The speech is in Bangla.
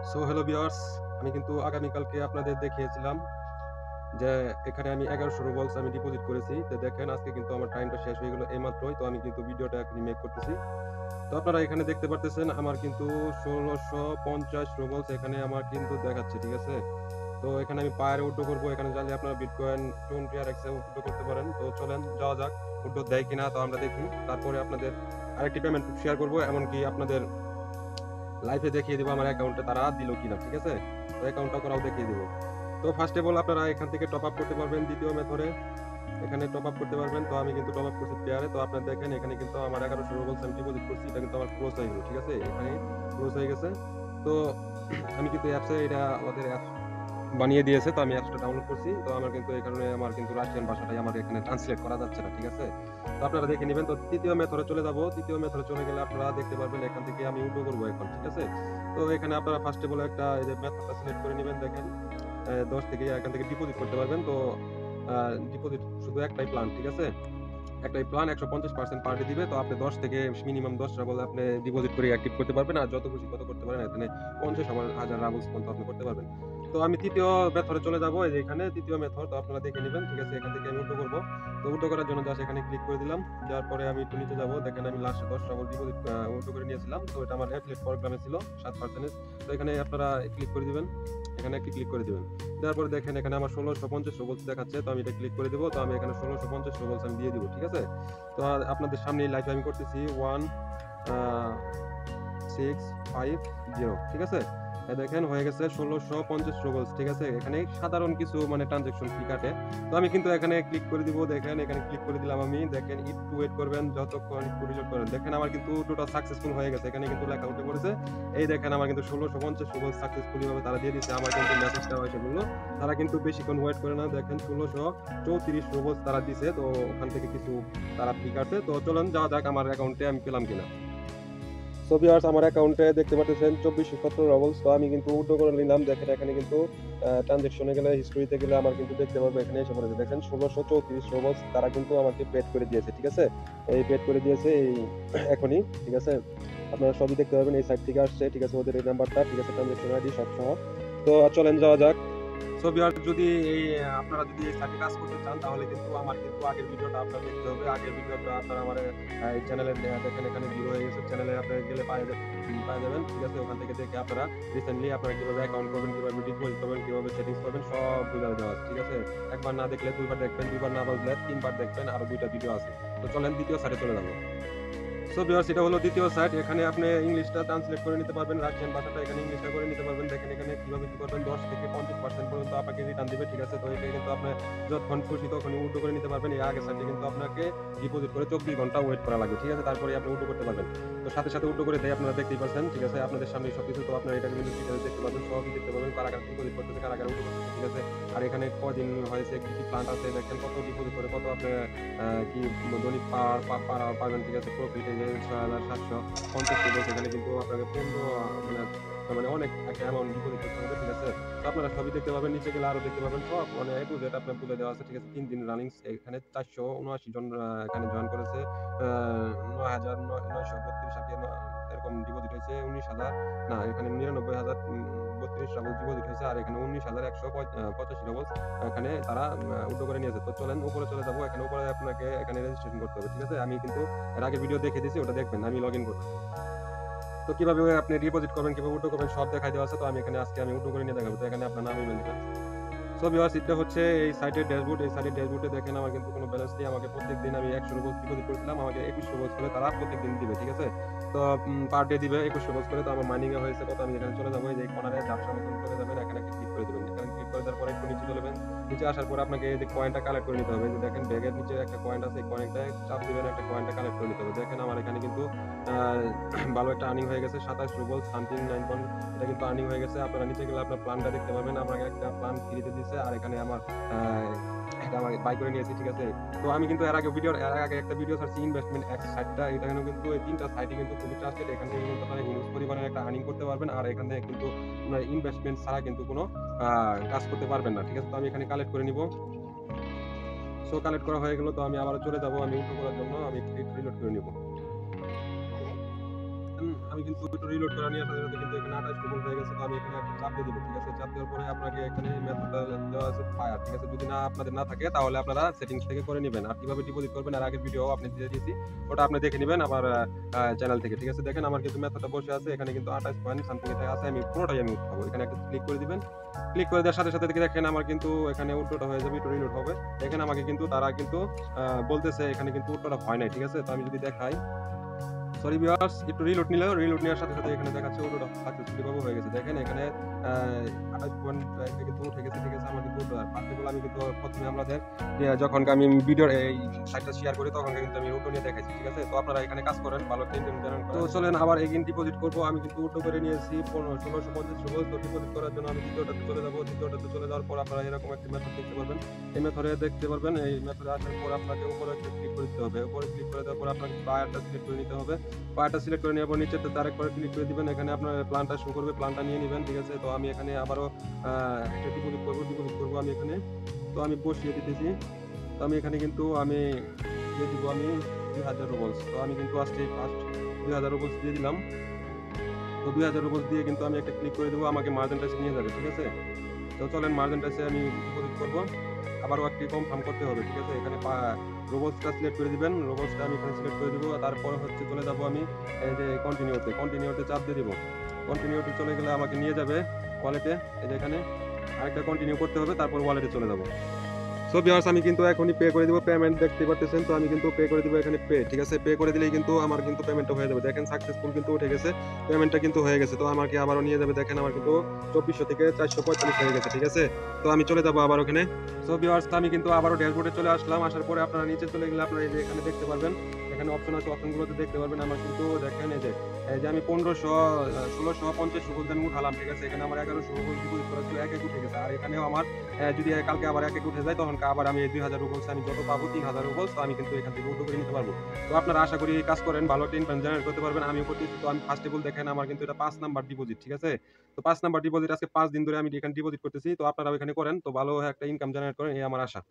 সো হ্যালো ভিউয়ার্স, আমি কিন্তু আগামীকালকে আপনাদের দেখিয়েছিলাম যে এখানে আমি 1100 রুবলস আমি ডিপোজিট করেছি। তো দেখেন আজকে কিন্তু আমার টাইমটা শেষ হয়ে গেল এইমাত্রই। তো আমি কিন্তু ভিডিওটা এখনই মেক করতেছি। তো আপনারা এখানে দেখতে পারতেছেন আমার কিন্তু 1650 রুবলস এখানে আমার কিন্তু দেখাচ্ছে, ঠিক আছে? তো এখানে আমি পায়ারে উইথড্র করব। এখানে চাইলে আপনারা বিটকয়েন 20 আর এক্সে উইথড্র করতে পারেন। তো চলেন যাওয়া যাক। উইথড্র দেয় কিনা তো আমরা দেখি। তারপরে আপনাদের আরেকটি পেমেন্ট শেয়ার করব, এমনকি আপনাদের লাইভে দেখিয়ে দিব আমার অ্যাকাউন্টে তারা দিল কিনা, ঠিক আছে? তো অ্যাকাউন্টটা করাও দেখিয়ে দিব। তো ফার্স্ট অফ অল আপনারা এখান থেকে টপ আপ করতে পারবেন দ্বিতীয় মেথডে। এখানে টপ আপ করতে পারবেন। তো আমি কিন্তু টপ আপ করছি পেয়ারে। তো আপনারা দেখেন এখানে কিন্তু আমার 1100 রুবলস আমি ডিপোজিট করছি। এটা কিন্তু আমার ক্লোজ হয়ে গেল, ঠিক আছে? এখানে ক্লোজ হয়ে গেছে। তো আমি কিন্তু অ্যাপসে এটা ওদের অ্যাপস বানিয়ে দিয়েছে। তো আমি অ্যাপসটা ডাউনলোড করছি। তো আমার কিন্তু এই কারণে আমার কিন্তু রাশিয়ান ভাষাটাই আমার এখানে ট্রান্সলেট করা যাচ্ছে না, ঠিক আছে? তো আপনারা দেখে নেবেন। তো তৃতীয় মেথডে চলে যাব। তৃতীয় মেথডে চলে গেলে আপনারা দেখতে পারবেন এখান থেকে আমি উইথড্র করব এখন, ঠিক আছে? তো এখানে আপনারা ফার্স্ট অফ অল একটা এই যে মেথডটা সিলেক্ট করে নেবেন। দেখেন 10 থেকে এখান থেকে ডিপোজিট করতে পারবেন। তো ডিপোজিট শুধু একটাই প্ল্যান, ঠিক আছে? একটাই প্ল্যান 150% পার ডে দিবে। তো আপনি 10 থেকে মিনিমাম 10 রাবল আপনি ডিপোজিট করে অ্যাক্টিভ করতে পারবেন। আর যত খুশি তত করতে পারেন। এখানে 50 আমার 1000 রাবলস পর্যন্ত আপনি করতে পারবেন। তো আমি তৃতীয় মেথডে চলে যাব। এই যে এখানে তৃতীয় মেথড, তো আপনারা দেখে নেবেন, ঠিক আছে? এখান থেকে আমি উইথড্র করব। তো উইথড্র করার জন্য জাস্ট এখানে ক্লিক করে দিলাম। যাওয়ার পরে আমি একটু নিচে যাব। দেখেন আমি লাস্টে 10 রাবল ডিপোজিট উইথড্র করে নিয়েছিলাম। তো এটা আমার অ্যাফিলিয়েট প্রোগ্রামে ছিল 7%। তো এখানে আপনারা ক্লিক করে দিবেন। এখানে একটি ক্লিক করে দিবেন। দেওয়ার পরে দেখেন এখানে আমার 1650 রুবলস দেখাচ্ছে। তো আমি এটা ক্লিক করে দিব। তো আমি এখানে 1650 রুবলস আমি দিয়ে দিব, ঠিক আছে? তো আপনাদের সামনে লাইভে আমি করতেছি 1650, ঠিক আছে? দেখেন হয়ে গেছে 1650 রুবলস, ঠিক আছে? এখানে সাধারণ কিছু মানে ট্রানজাকশন ফি কাটে। তো আমি কিন্তু এখানে ক্লিক করে দিব। দেখেন এখানে ক্লিক করে দিলাম আমি। দেখেন একটু ওয়েট করবেন, যতক্ষণ একটু রিলোড করেন। দেখেন আমার কিন্তু টোটাল সাকসেসফুল হয়ে গেছে। এখানে কিন্তু লেখা উঠে পড়েছে। এই দেখেন আমার কিন্তু 1650 রুবলস সাকসেসফুলি ভাবে তারা দিয়ে দিয়েছে। আমার কিন্তু মেসেজটা এসে বলল। তারা কিন্তু বেশিক্ষণ ওয়েট করে না। দেখেন 1634 রুবলস তারা দিছে। তো ওখান থেকে কিছু তারা ফি কাটে। তো চলুন যাওয়া যাক আমার অ্যাকাউন্টে আমি পেলাম কিনা। সো ভিউয়ার্স, আমার অ্যাকাউন্টে দেখতে পাচ্ছেন 2417 রাবলস। তো আমি কিন্তু উইথড্র করে নিলাম। দেখেন এখানে কিন্তু ট্রানজাকশনে গেলে হিস্ট্রিতে গেলে আমার কিন্তু দেখতে পারবো এখানে এসে পড়েছে। দেখেন 1634 রাবলস তারা কিন্তু আমাকে পেড করে দিয়েছে, ঠিক আছে? এই পেড করে দিয়েছে এই এখনই, ঠিক আছে? আপনারা সবই দেখতে পাবেন এই সাইট থেকে আসছে, ঠিক আছে? ওদের এই নাম্বারটা, ঠিক আছে? ট্রানজাকশন আইডি সব সহ। তো চলেন যাওয়া যাক। সো ভিউয়ার্স, যদি আপনারা যদি এই সাইটে কাজ করতে চান তাহলে কিন্তু আমার কিন্তু আগের ভিডিওটা আপনারা দেখতে হবে। আগের ভিডিওটা আপনারা আমার এই চ্যানেলে দেখেন এখানে ভিডিও হয়ে গেছে। চ্যানেলে আপনারা গেলে পাওয়া যাবেন, ঠিক আছে? ওখান থেকে দেখে আপনারা রিসেন্টলি আপনারা কিভাবে অ্যাকাউন্ট করবেন, কিভাবে ডিপোজিট করবেন, কিভাবে সেটিংস করবেন সব বুঝায় দেওয়া আছে, ঠিক আছে? একবার না দেখলে দুইবার দেখবেন, দুইবার না বুঝলে তিনবার দেখবেন, আরো 2টা ভিডিও আছে। তো চলেন দ্বিতীয় সাইটে চলে যাবো। সো ভিউয়ার্স, এটা হলো দ্বিতীয় সাইট। এখানে আপনি ইংলিশটা ট্রান্সলেট করে নিতে পারবেন, রাশিয়ান ভাষাটা এখানে ইংলিশটা করে নিতে পারবেন। দেখেন এখানে কিভাবে কি করবেন, 10 থেকে 50% পর্যন্ত আপনাকে রিটার্ন দিবে, ঠিক আছে? তো এটা কিন্তু আপনি যতক্ষণ খুশি তখনই উইথড্র করে নিতে পারবেন। এই আগের সাইটে কিন্তু আপনাকে ডিপোজিট করে 24 ঘন্টা ওয়েট করা লাগবে, ঠিক আছে? তারপরে আপনি উইথড্র করতে পারবেন। তো সাথে সাথে উইথড্র করে দেয় আপনারা দেখতেই পাচ্ছেন, ঠিক আছে? আপনাদের সামনে সবকিছু। তো আপনারা এটা কিন্তু ডিটেইলস দেখতে পাবেন, সবই দেখতে পাবেন, কারা কারা ডিপোজিট করতেছে, কারা কারা উইথড্র করতেছে, ঠিক আছে? আর এখানে কদিন হয়েছে, কি কি প্ল্যান আছে, দেখেন কত ডিপোজিট করে কত আপনি কি দৈনিক পাবেন, ঠিক আছে? প্রফিট এই যে 6750 রুবলস এখানে কিন্তু আপনাকে 15 মানে মানে অনেক একটা অ্যামাউন্ট ডিপোজিট করতে হবে, ঠিক আছে? তো আপনারা সবই দেখতে পাবেন, নিচে গেলে আরো দেখতে পাবেন সব মানে A to Z আপনার বলে দেওয়া আছে, ঠিক আছে? 3 দিন রানিং এখানে 479 জন এখানে জয়েন করেছে। 9932 এরকম ডিপোজিট হয়েছে। 19,000 না, এখানে 99,032 রাবল ডিপোজিট হয়েছে। আর এখানে 19,185 রাবল এখানে তারা উইথড্র করে নিয়েছে। তো চলেন উপরে চলে যাবো। এখানে উপরে আপনাকে এখানে রেজিস্ট্রেশন করতে হবে, ঠিক আছে? আমি কিন্তু এর আগে ভিডিও দেখে দিয়েছি, ওটা দেখবেন। আমি লগইন করব। তো কিভাবে আপনি ডিপোজিট করবেন, কিভাবে উইথড্র করবেন সব দেখাই দেওয়া আছে। তো আমি এখানে আজকে আমি উইথড্র করে নিয়ে দেখাবো। তো এখানে আপনার নাম, ইমেল দিবেন। সো ভিউয়ার্স, এটা হচ্ছে এই সাইটের ড্যাশবোর্ড। এই সাইটের ড্যাশবোর্ডে দেখেন আমার কিন্তু কোনো ব্যালেন্স নেই। আমাকে প্রত্যেকদিন আমি 100 রুবলস ডিপোজিট করেছিলাম। আমাকে 21 রুবলস করে তারা প্রত্যেকদিন দিবে, ঠিক আছে? তো পার ডে দিবে 21 রুবলস করে। তো আমার মাইনিং এ হয়েছে কত, আমি এখানে চলে যাবো। এই যে কর্নারে ব্যবসার মতন চলে যাবেন, এখানে একটা ক্লিক করে দিবেন। এখানে ক্লিক করে দেওয়ার পরে একটু নিচে চলে যাবেন। নিচে আসার পরে আপনাকে এই যে কয়েনটা কালেক্ট করে নিতে হবে। এই যে দেখেন ব্যাগের নিচে একটা কয়েন আছে, এই কয়েনটায় চাপ দিবেন, একটা কয়েনটা কালেক্ট করে নিতে হবে। দেখেন আমার এখানে কিন্তু ভালো একটা আর্নিং হয়ে গেছে 27 রুবলস সামথিং 9 পয়েন্ট। এটা কিন্তু আর্নিং হয়ে গেছে। আপনারা নিচে গেলে আপনার প্ল্যানটা দেখতে পাবেন। আমাকে একটা প্ল্যান ফ্রিতে দিয়েছে। আর এখানে আমার এটা আমি বাই করে নিয়েছি, ঠিক আছে? তো আমি কিন্তু এর আগে একটা ভিডিও ছাড়ছি ইনভেস্টমেন্ট এক্স সাইটটা। এটা কিন্তু এই 3টা সাইটই কিন্তু খুবই ট্রাস্টেড। এখান থেকে কিন্তু আপনারা হিউজ পরিমাণের একটা আর্নিং করতে পারবেন। আর এখান থেকে কিন্তু আপনারা ইনভেস্টমেন্ট ছাড়া কিন্তু কোনো কাজ করতে পারবেন না, ঠিক আছে? তো আমি এখানে কালেক্ট করে নিব। সো কালেক্ট করা হয়ে গেল। তো আমি আবারও চলে যাব আমি উইথড্র করার জন্য। আমি ক্লিক রিলোড করে নিব। আমি কিন্তু একটু রিলোড করা নিয়ে সাথে সাথে কিন্তু এখানে 28 রুবল হয়ে গেছে। তো আমি এখানে একটা চাপ দিয়ে দিব, ঠিক আছে? চাপ দেওয়ার পরে আপনাকে এখানে মেথডটা দেওয়া আছে ফায়ার, ঠিক আছে? যদি আপনাদের না থাকে তাহলে আপনারা সেটিংস থেকে করে নিবেন। আর কিভাবে ডিপোজিট করবেন আর আগের ভিডিও আপনি দিয়ে দিয়েছি, ওটা আপনি দেখে নিবেন আমার চ্যানেল থেকে, ঠিক আছে? দেখেন আমার কিন্তু মেথডটা বসে আছে, এখানে কিন্তু 28 পয়েন্ট সামথিং এটা আছে, আমি পুরোটাই আমি উঠাবো। এখানে একটা ক্লিক করে দিবেন। ক্লিক করে দেওয়ার সাথে সাথে দেখেন আমার কিন্তু এখানে উল্টোটা হয়ে যাবে, একটু রিলোড হবে। দেখেন আমাকে কিন্তু তারা কিন্তু বলতেছে এখানে কিন্তু উল্টোটা হয় নাই, ঠিক আছে? তো আমি যদি দেখাই, সরি ভিউয়ার্স, একটু রিলোড নিল, রিলোড নেওয়ার সাথে সাথে এখানে দেখাচ্ছে ওটা সাকসেসফুলি ভাবে হয়ে গেছে। দেখেন এখানে 28 পয়েন্ট এটা কিন্তু উঠে গেছে, ঠিক আছে? আমার কিন্তু ফার্স্ট অফ অল আমি কিন্তু প্রথমে আপনাদের যখন আমি ভিডিওর এই সাইটটা শেয়ার করি তখন কিন্তু আমি উল্টো নিয়ে দেখাইছি, ঠিক আছে? তো আপনারা এখানে কাজ করেন, ভালো টেনশন করেন। তো চলেন আবার এগেইন ডিপোজিট করব। আমি কিন্তু উল্টো করে নিয়েছি 1650 রুবল। তো ডিপোজিট করার জন্য আমি দ্বিতীয়টাতে চলে যাব। দ্বিতীয়টাতে চলে যাওয়ার পর আপনারা এরকম একটা মেথড দেখতে পারবেন। এই মেথডে দেখতে পারবেন, এই মেথডে আসার পর আপনাকে উপরে একটা ক্লিক করে দিতে হবে। উপরে ক্লিক করে দেওয়ার পর আপনাকে বায়ারটা সিলেক্ট করে নিতে হবে। বায়ারটা সিলেক্ট করে নেওয়ার পর নিচেরটাতে আরেকবার ক্লিক করে দিবেন। এখানে আপনার প্ল্যানটা শো করবে, প্ল্যানটা নিয়ে নিবেন, ঠিক আছে? তো আমি এখানে আবারও একটা ডিপোজিট করব আমি এখানে। তো আমি বসিয়ে দিতেছি। তো আমি এখানে কিন্তু আমি দিয়ে দিব আমি 2000 রুবলস। তো আমি কিন্তু ফার্স্ট 2000 রুবলস দিয়ে দিলাম। তো 2000 রুবলস দিয়ে কিন্তু আমি একটা ক্লিক করে দেব, আমাকে মার্জেন্টাইসে নিয়ে যাবে, ঠিক আছে? তো চলেন মার্জেন্টাইসে আমি ডিপোজিট করব। আবারও একটি কনফার্ম করতে হবে, ঠিক আছে? এখানে রোবটসটা সিলেক্ট করে দিবেন। রোবটসটা আমি এখানে সিলেক্ট করে দিব। তারপর হচ্ছে চলে যাব আমি এই যে কন্টিনিউতে চাপ দিয়ে দিব। কন্টিনিউতে চলে গেলে আমাকে নিয়ে যাবে ওয়ালেটে। এই যে এখানে আরেকটা কন্টিনিউ করতে হবে, তারপর ওয়ালেটে চলে যাব। সো ভিউয়ার্স, আমি কিন্তু এখনই পে করে দিব। পেমেন্ট দেখতে পারতেছেন, তো আমি কিন্তু পে করে দিব এখানে পে, ঠিক আছে? পে করে দিলেই কিন্তু আমার কিন্তু পেমেন্টটা হয়ে যাবে। দেখেন সাকসেসফুল কিন্তু উঠে গেছে, পেমেন্টটা কিন্তু হয়ে গেছে। তো আমাকে আবারও নিয়ে যাবে, দেখেন আমার কিন্তু 2400 থেকে 445 হয়ে গেছে, ঠিক আছে? তো আমি চলে যাব আবার ওখানে। সো ভিউয়ার্স, আমি কিন্তু আবারও ড্যাশবোর্ডে চলে আসলাম। আসার পরে আপনারা নিচে চলে গেলে আপনারা এই যে এখানে দেখতে পারবেন, এখানে অপশন আছে, অপশনগুলোতে দেখতে পারবেন আমার কিন্তু দেখেন এই যে আমি 1650 রুবল আমি উঠালাম, ঠিক আছে? এখানে আমার 1100 রুবল ডিপোজিট করা ছিল, এক উঠে গেছে। আর এখানেও আমার যদি কালকে আবার এক উঠে যায় তখন আবার আমি 2000 রুবলস আমি যত পাবো 3000 রুবলস, তো আমি কিন্তু এখান থেকে উল্টো করে নিতে পারবো। তো আপনারা আশা করি এই কাজ করেন, ভালো ইনকাম জেনারেট করতে পারবেন। আমিও করতেছি। তো আমি ফার্স্ট অফ অল দেখেন আমার কিন্তু এটা 5 নাম্বার ডিপোজিট, ঠিক আছে? তো 5 নাম্বার ডিপোজিট আজকে 5 দিন ধরে আমি এখানে ডিপোজিট করতেছি। তো আপনারাও এখানে করেন, তো ভালো একটা ইনকাম জেনারেট করেন, এই আমার আশা।